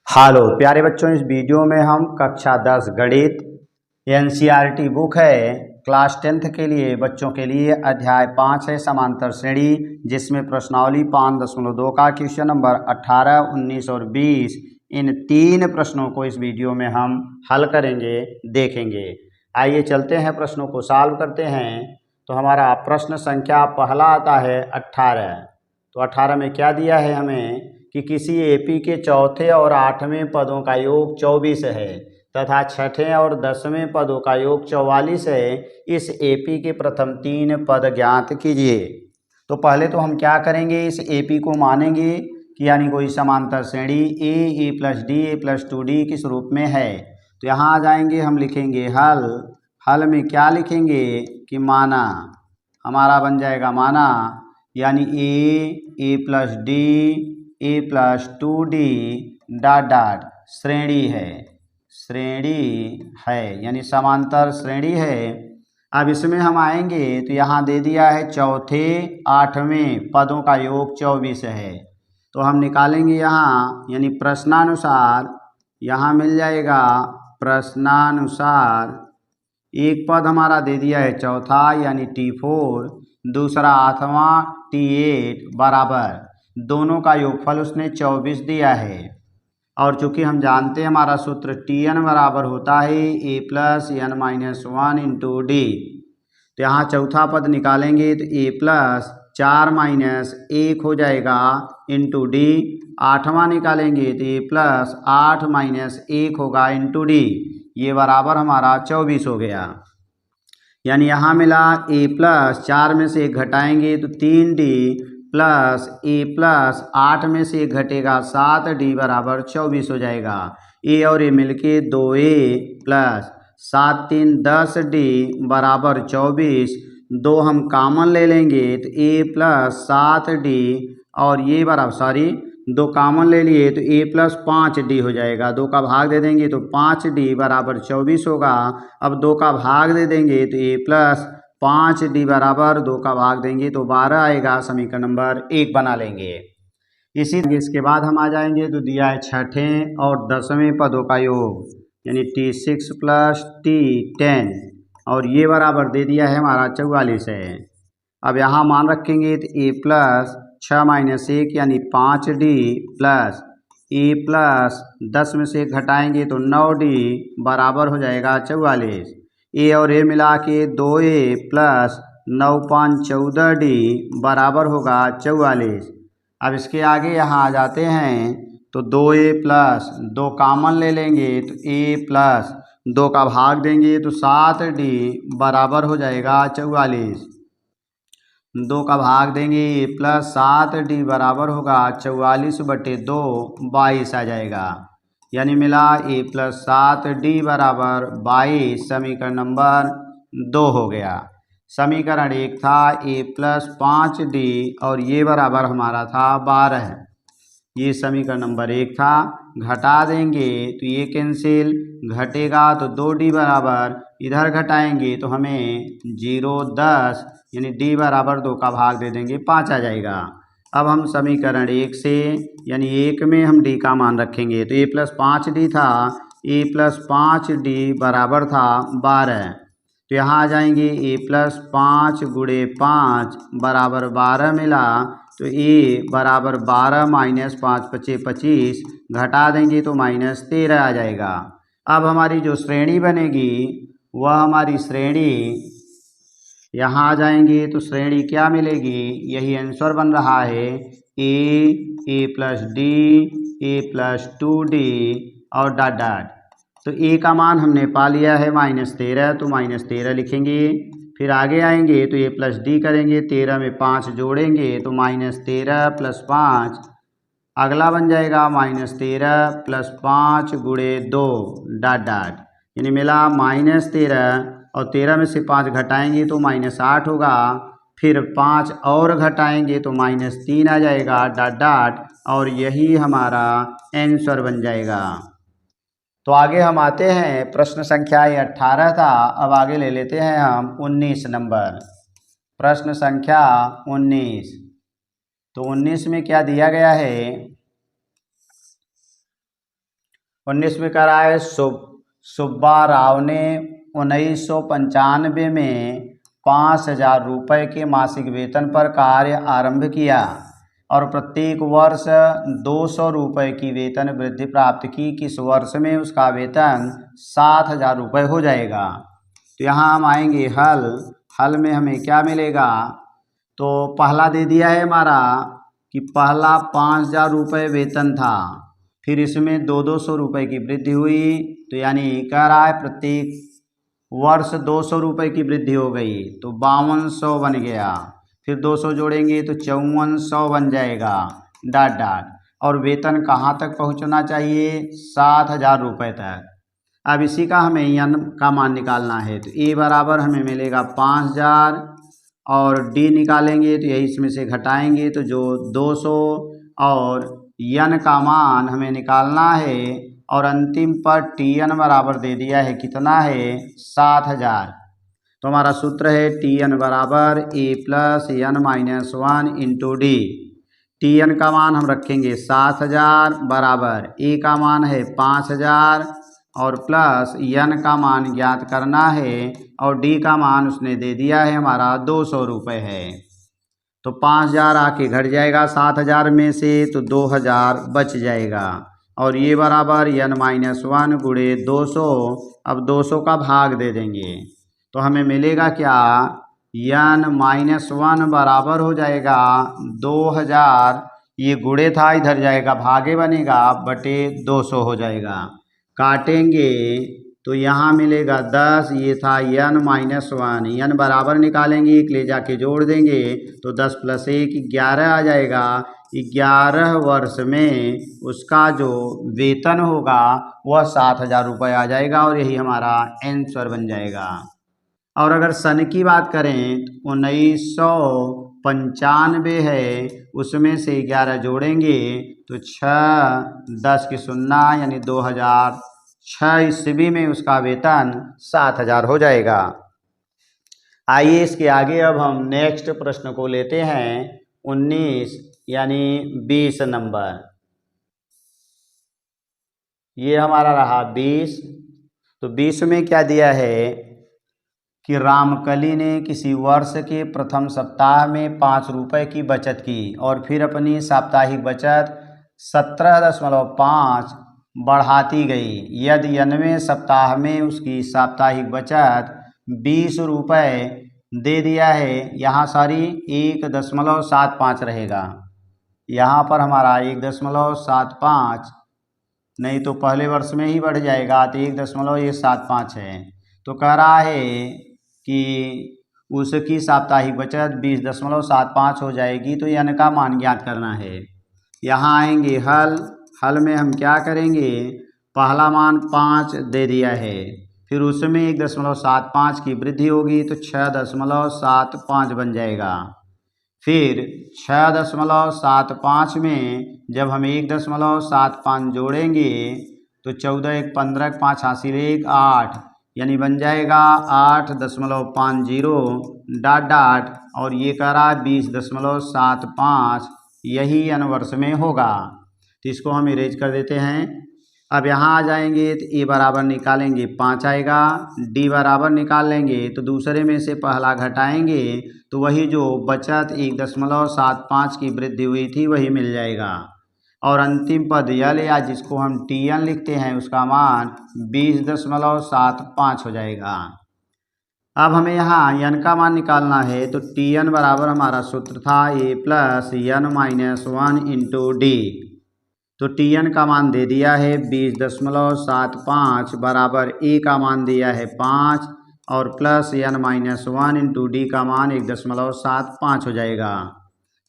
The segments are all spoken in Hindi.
हेलो प्यारे बच्चों, इस वीडियो में हम कक्षा 10 गणित एनसीईआरटी बुक है क्लास 10th के लिए बच्चों के लिए अध्याय 5 है समांतर श्रेणी, जिसमें प्रश्नावली 5.2 का क्वेश्चन नंबर 18, 19 और 20 इन 3 प्रश्नों को इस वीडियो में हम हल करेंगे, देखेंगे। आइए चलते हैं, प्रश्नों को सॉल्व करते हैं। तो हमारा प्रश्न संख्या पहला आता है 18। तो 18 में क्या दिया है हमें कि किसी एपी के चौथे और 8वें पदों का योग 24 है तथा छठे और 10वें पदों का योग 44 है। इस एपी के प्रथम 3 पद ज्ञात कीजिए। तो पहले तो हम क्या करेंगे, इस एपी को मानेंगे कि यानी कोई समांतर श्रेणी A plus D A plus 2d किस रूप में है। तो यहाँ आ जाएंगे, हम लिखेंगे हल। हल में क्या लिखेंगे कि माना, हमारा बन जाएगा माना, यानी A plus D A plus 2d dot dot श्रेणी है यानी समांतर श्रेणी है। अब इसमें हम आएंगे तो यहाँ दे दिया है चौथे 8वें पदों का योग 24 है। तो हम निकालेंगे यहाँ, यानी प्रश्नानुसार यहाँ मिल जाएगा। प्रश्नानुसार एक पद हमारा दे दिया है चौथा यानी T4, दूसरा 8वां T8 बराबर, दोनों का योगफल उसने 24 दिया है। और चूंकि हम जानते हैं हमारा सूत्र Tn बराबर होता है a plus n minus 1 into D. तो यहाँ चौथा पद निकालेंगे तो a प्लस 4 माइनस 1 हो जाएगा इंटू डी। 8वां निकालेंगे तो a प्लस 8 माइनस 1 होगा इंटू डी। ये बराबर हमारा 24 हो गया। यानी यहाँ मिला a प्लस 4 में से 1 घटाएंगे तो 3d प्लस a प्लस 8 में से 1 घटेगा 7d बराबर 24 हो जाएगा। a और a मिलके 2a प्लस 7 3 10d बराबर 24। 2 हम कॉमन ले लेंगे तो a प्लस 7d और ये बराबर 2 कॉमन ले लिए तो a प्लस 5d हो जाएगा। 2 का भाग दे देंगे तो 5d बराबर 24 होगा। अब 2 का भाग दे देंगे तो a प्लस 5d बराबर 2 का भाग देंगे तो 12 आएगा। समीकरण नंबर 1 बना लेंगे। इसके बाद हम आ जाएंगे तो दिया है छठे और 10वें पदों का योग यानी T6 प्लस T10 और ये बराबर दे दिया है हमारा 44 है। अब यहाँ मान रखेंगे तो a प्लस 6 माइनस 1 यानी 5d प्लस a प्लस 10 में से घटाएंगे तो 9d बराबर हो जाएगा 44। a और a मिला के 2a प्लस 9 5 14d बराबर होगा 44। अब इसके आगे यहाँ आ जाते हैं तो 2a प्लस 2 कॉमन ले लेंगे तो a प्लस 2 का भाग देंगे तो 7d बराबर हो जाएगा 44। 2 का भाग देंगे प्लस 7d बराबर होगा 44/2 22 आ जाएगा। यानी मिला a प्लस 7d बराबर 22। समीकरण नंबर 2 हो गया। समीकरण 1 था a प्लस 5d और ये बराबर हमारा था 12। ये समीकरण नंबर 1 था। घटा देंगे तो ये कैंसिल, घटेगा तो 2d बराबर, इधर घटाएंगे तो हमें 0 10 यानी d बराबर 2 का भाग दे देंगे 5 आ जाएगा। अब हम समीकरण 1 से यानी 1 में हम d का मान रखेंगे तो a प्लस 5d था, a प्लस 5d बराबर था 12। तो यहाँ आ जाएंगे a प्लस 5 गुणे 5 बराबर 12 मिला तो a बराबर 12 माइनस 5 5 25, घटा देंगे तो माइनस 13 आ जाएगा। अब हमारी जो श्रेणी बनेगी वह हमारी श्रेणी, यहाँ आ जाएंगे तो श्रेणी क्या मिलेगी, यही आंसर बन रहा है a plus D A plus 2d और डॉट डॉट। तो a का मान हमने पा लिया है -13, तो -13 लिखेंगे। फिर आगे आएंगे तो a प्लस डी करेंगे, 13 में 5 जोड़ेंगे तो -13 प्लस 5, अगला बन जाएगा -13 प्लस 5 गुणे 2 डॉट डॉट। यानी मिला -13 और 13 में से 5 घटाएंगे तो -8 होगा। फिर 5 और घटाएंगे तो -3 आ जाएगा डॉट डॉट, और यही हमारा आंसर बन जाएगा। तो आगे हम आते हैं, प्रश्न संख्या 18 था, अब आगे ले लेते हैं हम 19 नंबर। प्रश्न संख्या 19। तो 19 में क्या दिया गया है 19 में कह रहा है सुब्बा राव ने 1995 में 5,000 रुपये के मासिक वेतन पर कार्य आरंभ किया और प्रत्येक वर्ष 200 रुपये की वेतन वृद्धि प्राप्त की। किस वर्ष में उसका वेतन 7,000 रुपये हो जाएगा। तो यहाँ हम आएंगे हल में हमें क्या मिलेगा। तो पहला दे दिया है हमारा कि पहला 5,000 रुपये वेतन था, फिर इसमें 200 रुपये की वृद्धि हुई, तो यानी कह रहा है प्रत्येक वर्ष 200 रुपये की वृद्धि हो गई तो 5200 बन गया, फिर 200 जोड़ेंगे तो 5400 बन जाएगा डॉट डॉट। और वेतन कहाँ तक पहुँचना चाहिए, 7,000 रुपये तक। अब इसी का हमें यन का मान निकालना है। तो ए बराबर हमें मिलेगा 5,000 और डी निकालेंगे तो यही इसमें से घटाएंगे तो जो 200 और यन का मान हमें निकालना है और अंतिम पर टी एन बराबर दे दिया है, कितना है 7,000। तो हमारा सूत्र है टी एन बराबर A plus N minus 1 into D. T N का मान हम रखेंगे 7,000 बराबर ए का मान है 5,000 और प्लस एन का मान ज्ञात करना है और डी का मान उसने दे दिया है हमारा 200 रुपये है। तो 5,000 आके घट जाएगा 7,000 में से तो 2,000 बच जाएगा और ये बराबर एन माइनस 1 गुणे 200। अब 200 का भाग दे देंगे तो हमें मिलेगा क्या, एन माइनस 1 बराबर हो जाएगा 2,000, ये गुणे था इधर जाएगा भागे बनेगा बटे 200 हो जाएगा। काटेंगे तो यहाँ मिलेगा 10, ये था एन माइनस 1, एन बराबर निकालेंगे एक ले जाके जोड़ देंगे तो 10 प्लस 1 11 आ जाएगा। 11 वर्ष में उसका जो वेतन होगा वह 7,000 रुपये आ जाएगा और यही हमारा आंसर बन जाएगा। और अगर सन की बात करें तो 1995 है, उसमें से 11 जोड़ेंगे तो 6 10 की 0 यानी 2006 ईस्वी में उसका वेतन 7,000 हो जाएगा। आइए इसके आगे अब हम नेक्स्ट प्रश्न को लेते हैं 19 यानी 20 नंबर। ये हमारा रहा 20। तो 20 में क्या दिया है कि रामकली ने किसी वर्ष के प्रथम सप्ताह में 5 रुपये की बचत की और फिर अपनी साप्ताहिक बचत 17.5 बढ़ाती गई। यदि 90वें सप्ताह में उसकी साप्ताहिक बचत 20 रुपये दे दिया है, यहाँ सारी 1.75 रहेगा, यहाँ पर हमारा 1.75 नहीं तो पहले वर्ष में ही बढ़ जाएगा तो 1.75 है। तो कह रहा है कि उसकी साप्ताहिक बचत 20.75 हो जाएगी तो एन का मान ज्ञात करना है। यहाँ आएंगे हल में हम क्या करेंगे, पहला मान 5 दे दिया है, फिर उसमें 1.75 की वृद्धि होगी तो 6.75 बन जाएगा। फिर 6.75 में जब हम 1.75 जोड़ेंगे तो 14 1 15 5 हासिल 1 8 यानी बन जाएगा 8.50 डॉट डॉट और ये कह रहा है 20.75, यही एन वर्ष में होगा। तो इसको हम इरेज कर देते हैं। अब यहाँ आ जाएंगे तो ए बराबर निकालेंगे 5 आएगा, डी बराबर निकाल लेंगे तो दूसरे में से पहला घटाएंगे तो वही जो बचत 1.75 की वृद्धि हुई थी वही मिल जाएगा और अंतिम पद यल या जिसको हम टी एन लिखते हैं उसका मान 20.75 हो जाएगा। अब हमें यहाँ एन का मान निकालना है तो टी एन बराबर हमारा सूत्र था A plus N minus 1 into D. तो टी एन का मान दे दिया है 20.75 बराबर ए का मान दिया है 5 और plus N minus 1 into D का मान 1.75 हो जाएगा।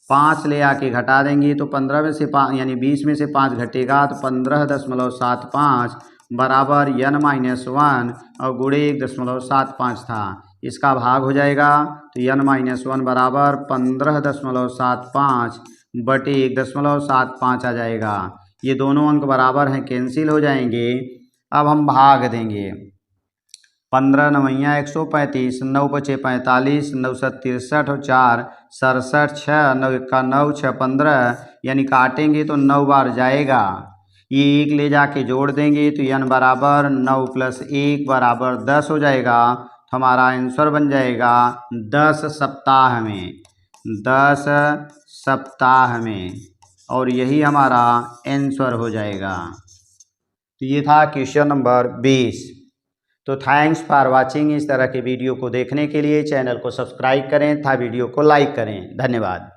5 ले आके घटा देंगे तो 15 में से 5 यानी 20 में से 5 घटेगा तो 15.75 बराबर एन माइनस 1 और गुणे 1.75 था, इसका भाग हो जाएगा तो एन माइनस 1 बराबर 15.75 बटे 1.75 आ जाएगा। ये दोनों अंक बराबर हैं, कैंसिल हो जाएंगे। अब हम भाग देंगे 15 9 135 9 5 45 9 7 63 और 4 67 6 9 1 9 6 15 यानी काटेंगे तो 9 बार जाएगा, ये 1 ले जाके जोड़ देंगे तो n बराबर 9 + 1 बराबर 10 हो जाएगा। तो हमारा आंसर बन जाएगा 10 सप्ताह में, 10 सप्ताह में, और यही हमारा आंसर हो जाएगा। तो ये था क्वेश्चन नंबर 20। तो थैंक्स फॉर वाचिंग। इस तरह के वीडियो को देखने के लिए चैनल को सब्सक्राइब करें तथा वीडियो को लाइक करें। धन्यवाद।